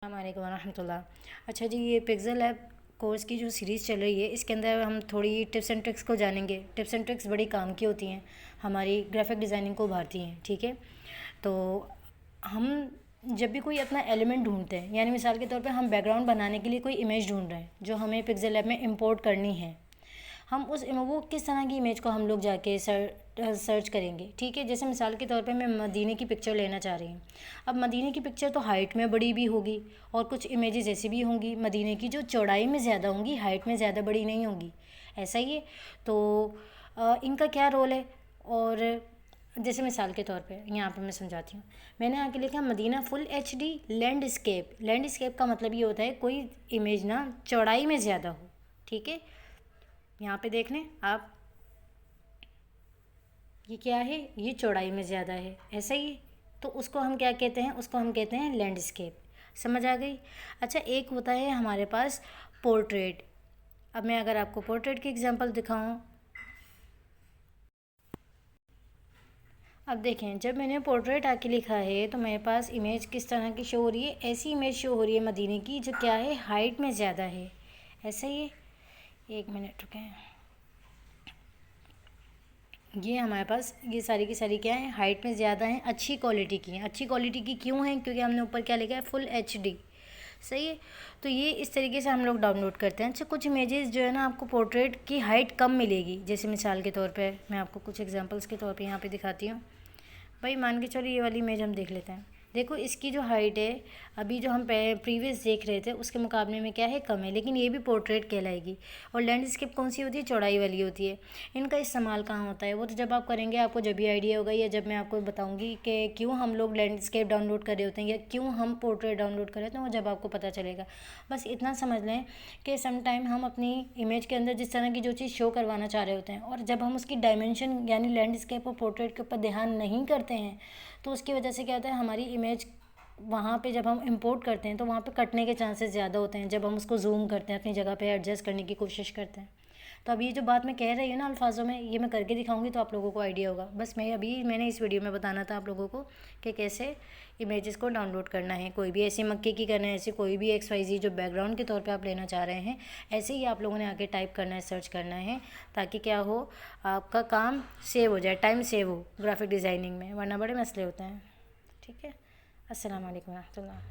अस्सलामुअलैकुम वरहमतुल्लाह। अच्छा जी, ये पिक्सेल लैब कोर्स की जो सीरीज़ चल रही है, इसके अंदर हम थोड़ी टिप्स एंड ट्रिक्स को जानेंगे। टिप्स एंड ट्रिक्स बड़ी काम की होती हैं, हमारी ग्राफिक डिज़ाइनिंग को उभारती हैं। ठीक है, तो हम जब भी कोई अपना एलिमेंट ढूंढते हैं, यानी मिसाल के तौर पे हम बैकग्राउंड बनाने के लिए कोई इमेज ढूंढ रहे हैं जो हमें पिक्सेल लैब में इंपोर्ट करनी है, हम वो किस तरह की इमेज को हम लोग जाके सर्च करेंगे। ठीक है, जैसे मिसाल के तौर पे मैं मदीने की पिक्चर लेना चाह रही हूँ। अब मदीने की पिक्चर तो हाइट में बड़ी भी होगी और कुछ इमेजेस ऐसी भी होंगी मदीने की जो चौड़ाई में ज़्यादा होंगी, हाइट में ज़्यादा बड़ी नहीं होंगी। ऐसा ही है, तो इनका क्या रोल है। और जैसे मिसाल के तौर पे यहाँ पे मैं समझाती हूँ। मैंने आके लिखा Medina full HD landscape. Landscape का मतलब ये होता है कोई इमेज ना चौड़ाई में ज़्यादा हो। ठीक है, यहाँ पे देख लें आप, ये क्या है, ये चौड़ाई में ज़्यादा है, ऐसा ही है। तो उसको हम क्या कहते हैं, उसको हम कहते हैं लैंडस्केप। समझ आ गई। अच्छा, एक होता है हमारे पास पोर्ट्रेट। अब मैं अगर आपको पोर्ट्रेट की एग्जांपल दिखाऊं, अब देखें जब मैंने पोर्ट्रेट आके लिखा है तो मेरे पास इमेज किस तरह की शो हो रही है, ऐसी इमेज शो हो रही है मदीने की जो क्या है, हाइट में ज़्यादा है। ऐसा ही है, एक मिनट रुकें। ये हमारे पास ये सारी की सारी क्या है, हाइट में ज़्यादा हैं, अच्छी क्वालिटी की हैं। अच्छी क्वालिटी की क्यों हैं, क्योंकि हमने ऊपर क्या लिखा है, फुल HD। सही है, तो ये इस तरीके से हम लोग डाउनलोड करते हैं। अच्छा, कुछ इमेजेस जो है ना आपको पोर्ट्रेट की हाइट कम मिलेगी। जैसे मिसाल के तौर पे मैं आपको कुछ एग्जांपल्स के तौर पे यहाँ पे दिखाती हूँ। भाई मान के चलो ये वाली इमेज हम देख लेते हैं। देखो इसकी जो हाइट है, अभी जो हम प्रीवियस देख रहे थे उसके मुकाबले में क्या है, कम है, लेकिन ये भी पोर्ट्रेट कहलाएगी। और लैंडस्केप कौन सी होती है, चौड़ाई वाली होती है। इनका इस्तेमाल कहाँ होता है, वो तो जब आप करेंगे आपको जब भी आइडिया होगा, या जब मैं आपको बताऊंगी कि क्यों हम लोग लैंडस्केप डाउनलोड कर रहे होते हैं या क्यों हम पोर्ट्रेट डाउनलोड कर रहे होते हैं, वो जब आपको पता चलेगा। बस इतना समझ लें कि सम टाइम हम अपनी इमेज के अंदर जिस तरह की जो चीज़ शो करवाना चाह रहे होते हैं, और जब हम उसकी डायमेंशन यानी लैंडस्केप और पोर्ट्रेट के ऊपर ध्यान नहीं करते हैं, तो उसकी वजह से क्या होता है, हमारी इमेज वहाँ पे जब हम इंपोर्ट करते हैं तो वहाँ पे कटने के चांसेस ज़्यादा होते हैं। जब हम उसको जूम करते हैं, अपनी जगह पे एडजस्ट करने की कोशिश करते हैं। तो अब ये जो बात मैं कह रही हूँ ना अल्फाजों में, ये मैं करके दिखाऊंगी तो आप लोगों को आइडिया होगा। बस मैंने इस वीडियो में बताना था आप लोगों को कि कैसे इमेजेस को डाउनलोड करना है। कोई भी ऐसी मक्के की करना है, ऐसी कोई भी XYZ जो बैकग्राउंड के तौर पे आप लेना चाह रहे हैं, ऐसे ही आप लोगों ने आके टाइप करना है, सर्च करना है, ताकि क्या हो, आपका काम सेव हो जाए, टाइम सेव हो ग्राफिक डिज़ाइनिंग में, वरना बड़े मसले होते हैं। ठीक है, अस्सलाम वालेकुम रहमतुल्लाह।